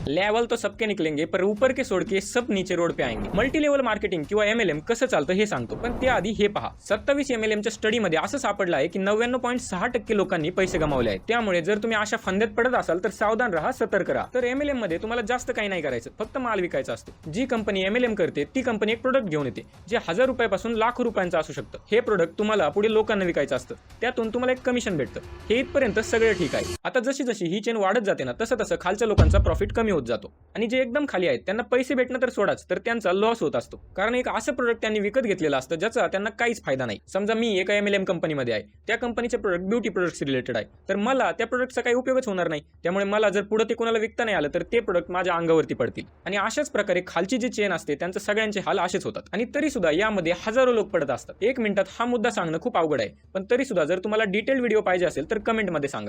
Level तो सबके निकलेंगे पर ऊपर के सोड के सब नीचे रोड पे आएंगे। मल्टी लेवल मार्केटिंग किंवा MLM कसं चालतं हे सांगतो, पण त्याआधी हे पहा 27 MLMच्या स्टडीमध्ये असं सापडलं आहे की 99.6% लोकांनी पैसे गमावले आहेत। त्यामुळे जर तुम्ही अशा फंद्यात पडत असाल तर सावधान राहा, सतर्क राहा। तर MLM मध्ये तुम्हाला जास्त काही नाही करायचं, फक्त माल विकायचा असतो। जी कंपनी MLM करते ती कंपनी एक प्रोडक्ट घेऊन येते जे 1000 रुपयापासून लाखो रुपयांचं असू शकतं। हे प्रोडक्ट तुम्हाला पुढे लोकांना विकायचं असतं, त्यातून तुम्हाला एक कमिशन भेटतं। हे इथपर्यंत सगळं ठीक आहे। आता जशी जशी ही चेन वाढत जाते ना तसं तसं खालच्या लोकांचा प्रॉफिट कमी होत जातो आणि जे एकदम खाली आहेत त्यांना पैसे भेटणं तर सोडाच, तर त्यांचा लॉस होत असतो। कारण एक असं प्रोडक्ट त्यांनी विकत घेतलेलं असतं ज्याचा त्यांना काहीच फायदा नाही। समजा मी एका MLM कंपनीमध्ये आहे, त्या कंपनीचे प्रोडक्ट ब्युटी प्रोडक्ट्स रिलेटेड आहे, तर मला त्या प्रोडक्टचा काही उपयोगच होणार नाही। त्यामुळे मला जर पुढे ते कोणाला विकता नाही आलं तर ते प्रोडक्ट माझ्या अंगावरती पडतील आणि अशाच प्रकारे खालची जी चेन असते त्यांचे सगळ्यांचे हाल असेच होतात। आणि तरी सुद्धा यामध्ये हजारो लोक पडत असतात। 1 मिनिटात हा मुद्दा सांगणं खूप अवघड आहे, पण तरी सुद्धा जर तुम्हाला डिटेल व्हिडिओ पाहिजे असेल तर कमेंटमध्ये सांगा।